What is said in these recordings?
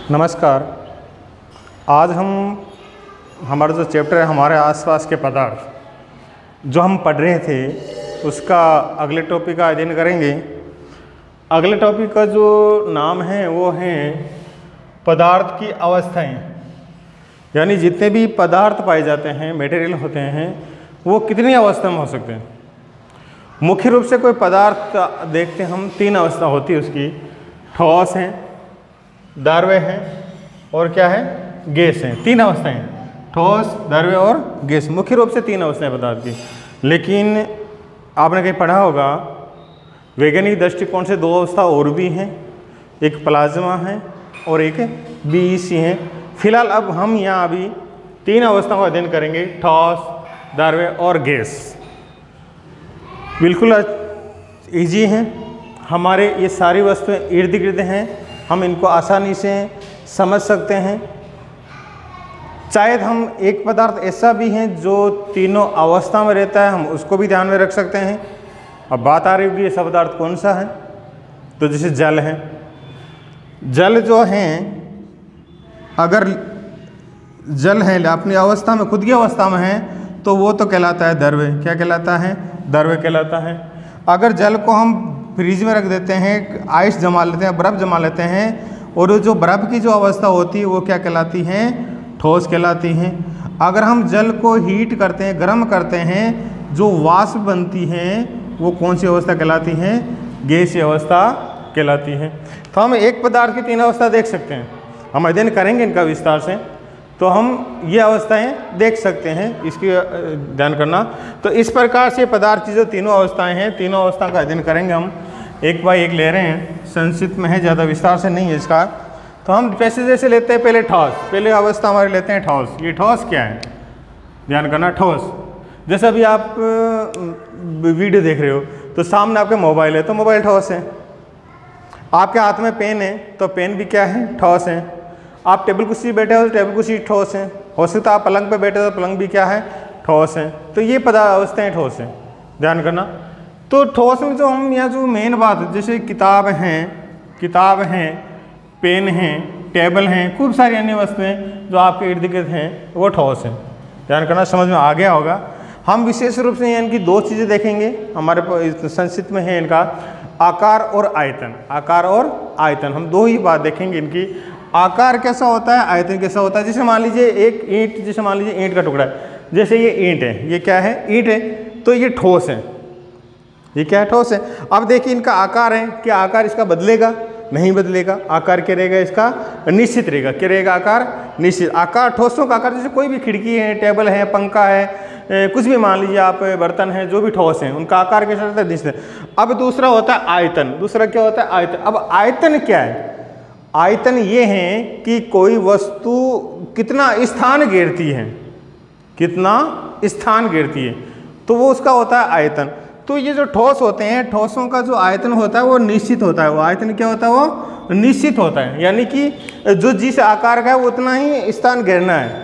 नमस्कार। आज हमारा जो चैप्टर है हमारे आसपास के पदार्थ जो हम पढ़ रहे थे उसका अगले टॉपिक का अध्ययन करेंगे। अगले टॉपिक का जो नाम है वो है पदार्थ की अवस्थाएं, यानी जितने भी पदार्थ पाए जाते हैं, मटेरियल होते हैं, वो कितनी अवस्था में हो सकते हैं। मुख्य रूप से कोई पदार्थ देखते हैं हम, तीन अवस्था होती है उसकी। ठोस है, द्रव्य है और क्या है, गैस है। तीन अवस्थाएं, ठोस, द्रव्य और गैस। मुख्य रूप से तीन अवस्थाएं पदार्थ की। लेकिन आपने कहीं पढ़ा होगा वैज्ञानिक दृष्टिकोण से दो अवस्था और भी हैं, एक प्लाज्मा है और एक बीईसी है। फिलहाल अब हम यहाँ अभी तीन अवस्थाओं का अध्ययन करेंगे, ठोस, द्रव्य और गैस। बिल्कुल ईजी हैं, हमारे ये सारी वस्तुएं इर्द गिर्द हैं, हम इनको आसानी से समझ सकते हैं। शायद हम एक पदार्थ ऐसा भी है जो तीनों अवस्था में रहता है, हम उसको भी ध्यान में रख सकते हैं। अब बात आ रही होगी ऐसा पदार्थ कौन सा है, तो जैसे जल है। जल जो है, अगर जल है अपनी अवस्था में, खुद की अवस्था में है, तो वो तो कहलाता है द्रव्य। क्या कहलाता है? द्रव्य कहलाता है। अगर जल को हम फ्रिज में रख देते हैं, आइस जमा लेते हैं, बर्फ़ जमा लेते हैं, और जो बर्फ़ की जो अवस्था होती है वो क्या कहलाती है? ठोस कहलाती हैं। अगर हम जल को हीट करते हैं, गर्म करते हैं, जो वाष्प बनती हैं वो कौन सी अवस्था कहलाती हैं? गैसीय अवस्था कहलाती है। तो हम एक पदार्थ की तीन अवस्था देख सकते हैं, हम अध्ययन करेंगे इनका विस्तार से, तो हम ये अवस्थाएं देख सकते हैं, इसकी ध्यान करना। तो इस प्रकार से पदार्थ की जो तीनों अवस्थाएं हैं, तीनों अवस्था का अध्ययन करेंगे हम, एक बाय एक ले रहे हैं, संक्षिप्त में है, ज़्यादा विस्तार से नहीं है इसका। तो हम पैसे जैसे लेते हैं, पहले ठोस, पहले अवस्था हमारे लेते हैं ठोस। ये ठोस क्या है, ध्यान करना। ठोस जैसे अभी आप वीडियो देख रहे हो तो सामने आपके मोबाइल है, तो मोबाइल ठोस है। आपके हाथ में पेन है तो पेन भी क्या है? ठोस है। आप टेबल कुर्सी बैठे हो तो टेबल कुर्सी ठोस है। हो सकता है आप पलंग पे बैठे हो तो पलंग भी क्या है? ठोस है। तो ये पदार्थ अवस्थाएं ठोस है, ध्यान करना। तो ठोस में जो हम यहाँ जो मेन बात, जैसे किताब हैं, पेन हैं, टेबल हैं, खूब सारी अन्य वस्तुएं जो आपके इर्द गिर्द हैं वो ठोस हैं, ध्यान करना। समझ में आ गया होगा। हम विशेष रूप से इनकी दो चीज़ें देखेंगे, हमारे संक्षिप्त में है इनका आकार और आयतन। आकार और आयतन हम दो ही बात देखेंगे इनकी। आकार कैसा होता है, आयतन कैसा होता है। जैसे मान लीजिए एक ईंट, जैसे मान लीजिए ईंट का टुकड़ा है, जैसे ये ईंट है, ये क्या है? ईंट है, तो ये ठोस है। ये क्या है? ठोस है। अब देखिए इनका आकार है, क्या आकार इसका बदलेगा? नहीं बदलेगा। आकार क्या रहेगा इसका? निश्चित रहेगा। क्या रहेगा? आकार निश्चित। आकार ठोसों का आकार, जैसे कोई भी खिड़की है, टेबल है, पंखा है, कुछ भी मान लीजिए आप, बर्तन है, जो भी ठोस हैं उनका आकार कैसा रहता है? निश्चित। अब दूसरा होता है आयतन। दूसरा क्या होता है? आयतन। अब आयतन क्या है? आयतन ये है कि कोई वस्तु कितना स्थान घेरती है, कितना स्थान घेरती है, तो वो उसका होता है आयतन। तो ये जो ठोस होते हैं, ठोसों का जो आयतन होता है वो निश्चित होता है। वो आयतन क्या होता है? वो निश्चित होता है, यानी कि जो जिस आकार का है वो उतना ही स्थान घेरना है।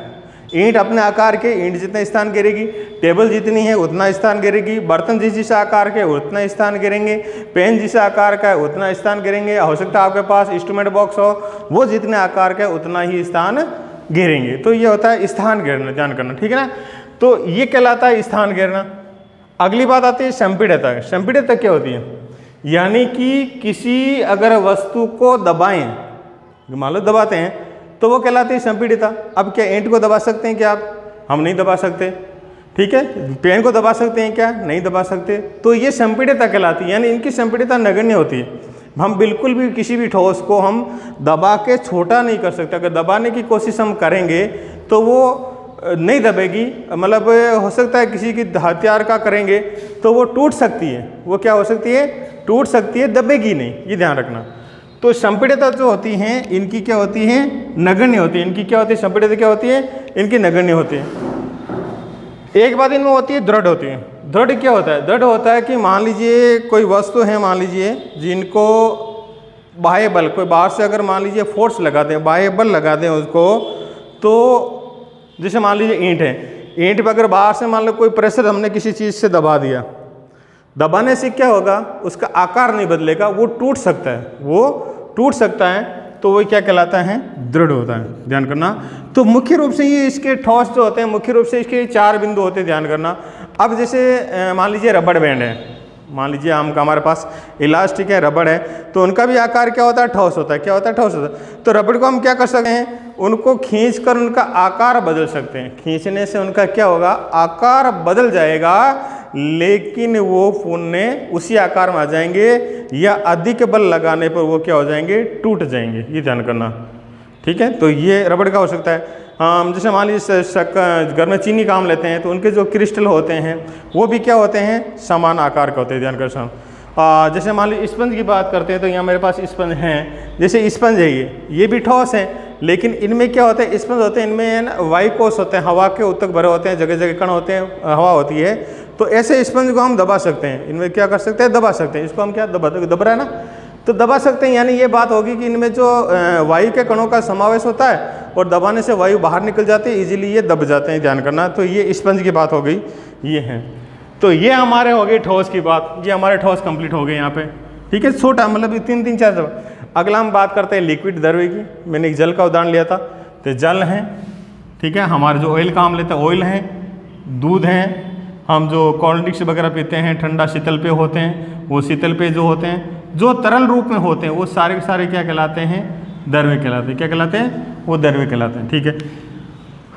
ईंट अपने आकार के, ईंट जितना स्थान घेरेगी, टेबल जितनी है उतना स्थान घेरेगी, बर्तन जिस आकार के उतना स्थान घेरेंगे, पेन जिस आकार का है उतना स्थान घेरेंगे। हो सकता है आपके पास इंस्ट्रूमेंट बॉक्स हो, वो जितने आकार का है उतना ही स्थान घेरेंगे। तो ये होता है स्थान घेरना, ध्यान करना, ठीक है ना। तो ये कहलाता है स्थान घेरना। अगली बात आती है संपीड़ितता। संपीड़ितता क्या होती है? यानी कि किसी अगर वस्तु को दबाएं, मान लो दबाते हैं, तो वो कहलाती है संपीड़ितता। अब क्या ईंट को दबा सकते हैं क्या आप? हम नहीं दबा सकते, ठीक है। पेन को दबा सकते हैं क्या? नहीं दबा सकते। तो ये संपीड़ितता कहलाती है, यानी इनकी संपीड़ितता नगण्य होती है। हम बिल्कुल भी किसी भी ठोस को हम दबा के छोटा नहीं कर सकते। अगर दबाने की कोशिश हम करेंगे तो वो नहीं दबेगी। मतलब हो सकता है किसी की हथियार का करेंगे तो वो टूट सकती है। वो क्या हो सकती है? टूट सकती है, दबेगी नहीं, ये ध्यान रखना। तो संपीड़ितता जो होती हैं इनकी क्या होती है? नगण्य होती है। इनकी क्या होती है? संपीड़ितता क्या होती है? इनकी नगण्य होती है। एक बात इनमें होती है, दृढ़ होती है। दृढ़ क्या होता है? दृढ़ होता है कि मान लीजिए कोई वस्तु है, मान लीजिए जिनको बाह्य बल, कोई बाहर से अगर मान लीजिए फोर्स लगा दें, बाह्य बल लगा दें उसको, तो जैसे मान लीजिए ईंट है, ईंट पर अगर बाहर से मान लो कोई प्रेशर हमने किसी चीज़ से दबा दिया, दबाने से क्या होगा? उसका आकार नहीं बदलेगा, वो टूट सकता है, वो टूट सकता है। तो वो क्या कहलाता है, दृढ़ होता है। ध्यान करना। तो मुख्य रूप से ये इसके ठोस जो होते हैं, मुख्य रूप से इसके 4 बिंदु होते हैं, ध्यान करना। अब जैसे मान लीजिए रबड़ बैंड है, मान लीजिए हमारे पास इलास्टिक है, रबड़ है, तो उनका भी आकार क्या होता है, ठोस होता है। क्या होता है, ठोस होता है। तो रबड़ को हम क्या कर सकते हैं, उनको खींचकर उनका आकार बदल सकते हैं। खींचने से उनका क्या होगा, आकार बदल जाएगा, लेकिन वो पुनः उसी आकार में आ जाएंगे, या अधिक बल लगाने पर वो क्या हो जाएंगे, टूट जाएंगे। ये ध्यान करना, ठीक है। तो ये रबड़ का हो सकता है। हम जैसे मान लीजिए घर में चीनी काम लेते हैं, तो उनके जो क्रिस्टल होते हैं वो भी क्या होते हैं, समान आकार के होते हैं। ध्यान कर सकते। जैसे मान लीजिए स्पंज की बात करते हैं, तो यहाँ मेरे पास स्पंज हैं, जैसे स्पंज है ये भी ठोस है, लेकिन इनमें क्या होता है, स्पंज होते हैं, इनमें वायु कोश होते हैं, हवा के उत्तक भरे होते हैं, जगह जगह कण होते हैं, हवा होती है। तो ऐसे स्पंज को हम दबा सकते हैं, इनमें क्या कर सकते हैं, दबा सकते हैं। इसको हम क्या दबा रहे हैं ना, तो दबा सकते हैं। यानी ये बात होगी कि इनमें जो वायु के कणों का समावेश होता है और दबाने से वायु बाहर निकल जाती है, इजीली ये दब जाते हैं। ध्यान करना। तो ये स्पंज की बात हो गई, ये है। तो ये हमारे हो गई ठोस की बात, ये हमारे ठोस कंप्लीट हो गए यहाँ पे, ठीक है। छोटा मतलब 3 4। अगला हम बात करते हैं लिक्विड द्रव्य की। मैंने एक जल का उदाहरण लिया था, तो जल है, ठीक है। हमारे जो ऑयल का हम लेते हैं, ऑयल है, दूध है, हम जो कोल्ड ड्रिंक्स वगैरह पीते हैं, ठंडा शीतल पेय होते हैं, वो शीतल पेय जो होते हैं, जो तरल रूप में होते हैं, वो सारे के सारे क्या कहलाते हैं, द्रव्य कहलाते हैं। क्या कहलाते हैं, वो द्रव्य कहलाते हैं, ठीक है।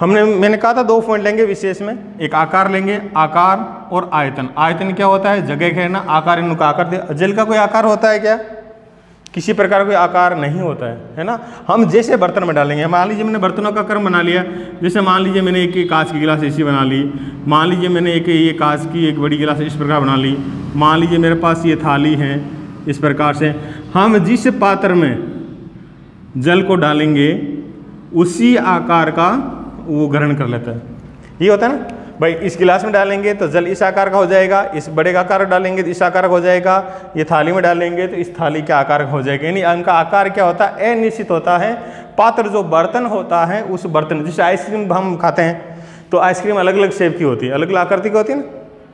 मैंने कहा था 2 पॉइंट लेंगे विशेष में, एक आकार लेंगे, आकार और आयतन। आयतन क्या होता है, जगह घेरना, आकार इनका आकार दे। जल का कोई आकार होता है क्या, किसी प्रकार का कोई आकार नहीं होता है ना। हम जैसे बर्तन में डालेंगे, मान लीजिए मैंने बर्तनों का क्रम बना लिया, जैसे मान लीजिए मैंने एक कांच की गिलास ऐसी बना ली, मान लीजिए मैंने ये कांच की एक बड़ी गिलास इस प्रकार बना ली, मान लीजिए मेरे पास ये थाली है, इस प्रकार से हम जिस पात्र में जल को डालेंगे उसी आकार का वो ग्रहण कर लेता है। ये होता है ना भाई, इस गिलास में डालेंगे तो जल इस आकार का हो जाएगा, इस बड़े का आकार डालेंगे तो इस आकार का हो जाएगा, ये थाली में डालेंगे तो इस थाली के आकार का हो जाएगा। यानी उनका आकार क्या होता है, अनिश्चित होता है। पात्र जो बर्तन होता है, उस बर्तन, जैसे आइसक्रीम हम खाते हैं तो आइसक्रीम अलग अलग शेप की होती है, अलग अलग आकृति की होती है ना।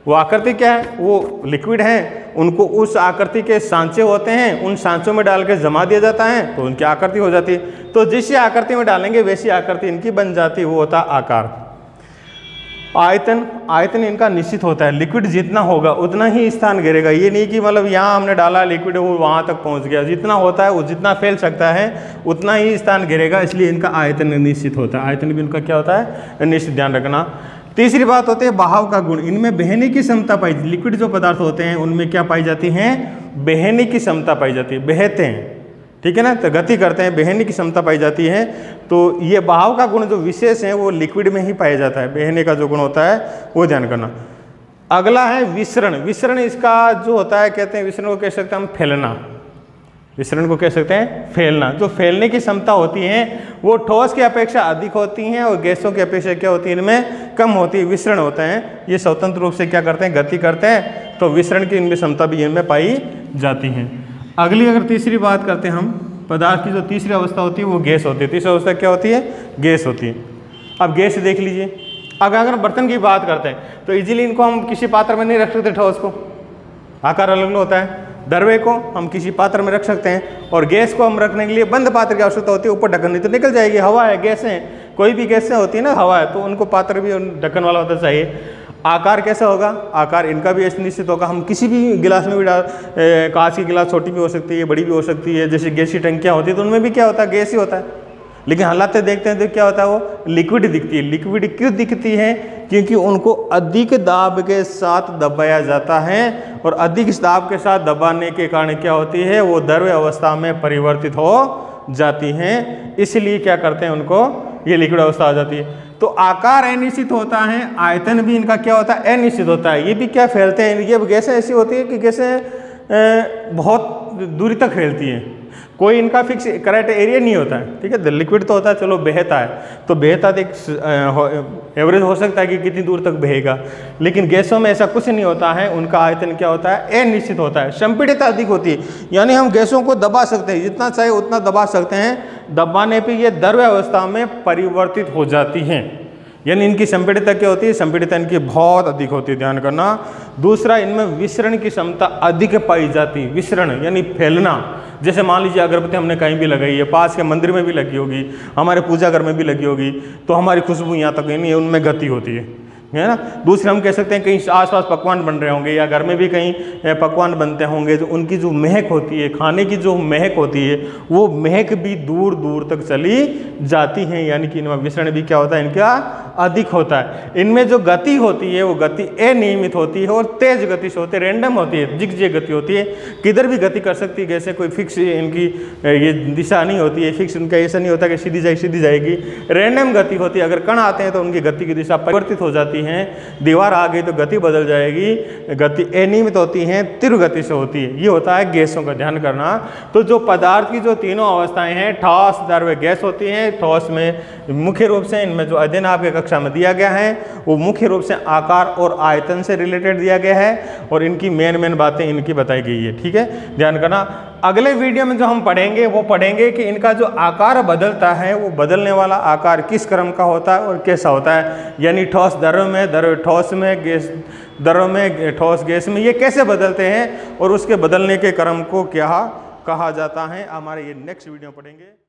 वो आकृति क्या है, वो लिक्विड है, उनको उस आकृति के सांचे होते हैं, उन सांचों में डाल के जमा दिया जाता है तो उनकी आकृति हो जाती है। तो जिस आकृति में डालेंगे वैसी आकृति इनकी बन जाती है, वो होता है आकार। आयतन इनका निश्चित होता है, लिक्विड जितना होगा उतना ही स्थान घेरेगा। ये नहीं कि मतलब यहाँ हमने डाला लिक्विड वो वहाँ तक पहुँच गया, जितना होता है वो जितना फैल सकता है उतना ही स्थान घेरेगा, इसलिए इनका आयतन निश्चित होता है। आयतन भी इनका क्या होता है, निश्चित। ध्यान रखना। तीसरी बात होती है बहाव का गुण। इनमें बहने की क्षमता पाई, लिक्विड जो पदार्थ होते हैं उनमें क्या पाई जाती है, बहने की क्षमता पाई जाती है, बहते हैं, ठीक है ना, तो गति करते हैं, बहने की क्षमता पाई जाती है। तो ये बहाव का गुण जो विशेष है वो लिक्विड में ही पाया जाता है, बहने का जो गुण होता है वो ध्यान करना। अगला है विसरण। विसरण इसका जो होता है, कहते हैं विसरण को कह सकते हैं हम फैलना, विसरण को कह सकते हैं फैलना। जो फैलने की क्षमता होती है वो ठोस की अपेक्षा अधिक होती हैं और गैसों की अपेक्षा क्या होती है, इनमें कम होती है, विसरण होते हैं। ये स्वतंत्र रूप से क्या करते हैं, गति करते हैं, तो विसरण की इनमें क्षमता भी इनमें पाई जाती है। अगली अगर तीसरी बात करते हैं हम, पदार्थ की जो तीसरी अवस्था होती है वो गैस होती है। तीसरी अवस्था क्या होती है, गैस होती है। अब गैस देख लीजिए, अगर बर्तन की बात करते हैं तो इजीली इनको हम किसी पात्र में नहीं रख सकते, ठोस को आकार अलग होता है। द्रव्य को हम किसी पात्र में रख सकते हैं और गैस को हम रखने के लिए बंद पात्र की आवश्यकता होती है। ऊपर ढक्कन नहीं तो निकल जाएगी, हवा है, गैस है, कोई भी गैसें होती है ना, हवा है, तो उनको पात्र भी ढक्कन वाला होता चाहिए। आकार कैसा होगा, आकार इनका भी ऐसे निश्चित होगा। हम किसी भी गिलास में भी डाल, कांच की गिलास छोटी भी हो सकती है, बड़ी भी हो सकती है, जैसे गैस की टंकियाँ होती है तो उनमें भी क्या होता है, गैस ही होता है। लेकिन हालात देखते हैं तो क्या होता है, वो लिक्विड दिखती है। लिक्विड क्यों दिखती है, क्योंकि उनको अधिक दाब के साथ दबाया जाता है और अधिक दाब के साथ दबाने के कारण क्या होती है, वो द्रव्य अवस्था में परिवर्तित हो जाती हैं। इसलिए क्या करते हैं, उनको ये लिक्विड अवस्था आ जाती है। तो आकार अनिश्चित होता है, आयतन भी इनका क्या होता है, अनिश्चित होता है। ये भी क्या फैलते हैं, ये गैसें ऐसी होती है कि गैसें बहुत दूरी तक फैलती हैं, कोई इनका फिक्स करेक्ट एरिया नहीं होता है, ठीक है। लिक्विड तो होता है, चलो बहता है तो बहता तो एक एवरेज हो सकता है कि कितनी दूर तक बहेगा, लेकिन गैसों में ऐसा कुछ नहीं होता है। उनका आयतन क्या होता है, अनिश्चित होता है, संपीड़ितता अधिक होती है। यानी हम गैसों को दबा सकते हैं, जितना चाहे उतना दबा सकते हैं, दबाने पर ये द्रव्य अवस्था में परिवर्तित हो जाती हैं। यानी इनकी संपीड़ितता क्या होती है, संपीड़ितता इनकी बहुत अधिक होती है, ध्यान करना। दूसरा, इनमें विसरण की क्षमता अधिक पाई जाती है। विसरण यानी फैलना, जैसे मान लीजिए अगरबत्ती हमने कहीं भी लगाई है, पास के मंदिर में भी लगी होगी, हमारे पूजा घर में भी लगी होगी, तो हमारी खुशबू यहाँ तक नहीं है, उनमें गति होती है ना। दूसरे हम कह सकते हैं कहीं आसपास पकवान बन रहे होंगे या घर में भी कहीं पकवान बनते होंगे, तो उनकी जो महक होती है, खाने की जो महक होती है, वो महक भी दूर दूर तक चली जाती है, यानी कि इनमें विसरण भी क्या होता है, इनका अधिक होता है। इनमें जो गति होती है वो गति अनियमित होती है और तेज गति से होती है, रैंडम होती है, जिग गति होती है, किधर भी गति कर सकती है, जैसे कोई फिक्स इनकी ये दिशा नहीं होती है, फिक्स उनका ऐसा नहीं होता कि सीधी जाएगी, रैंडम गति होती है। अगर कण आते हैं तो उनकी गति की दिशा परिवर्तित हो जाती है, दीवार आ गई तो गति बदल जाएगी, गति अनियमित होती है, तीव्र गति से होती है। ये होता है गैसों का ध्यान करना। तो जो पदार्थ की जो तीनों अवस्थाएं हैं, ठोस, द्रव्य, गैस होती हैं। ठोस में मुख्य रूप से इनमें जो अध्ययन आपके कक्षा में दिया गया है वो मुख्य रूप से आकार और आयतन से रिलेटेड दिया गया है और इनकी मेन बातें इनकी बताई गई है, ठीक है, ध्यान करना। अगले वीडियो में जो हम पढ़ेंगे वो पढ़ेंगे कि इनका जो आकार बदलता है वो बदलने वाला आकार किस क्रम का होता है और कैसा होता है, यानी ठोस द्रव्य में, द्रव्य ठोस में, गैस द्रव्य में, ठोस गैस में, ये कैसे बदलते हैं और उसके बदलने के क्रम को क्या कहा जाता है, हमारे ये नेक्स्ट वीडियो पढ़ेंगे।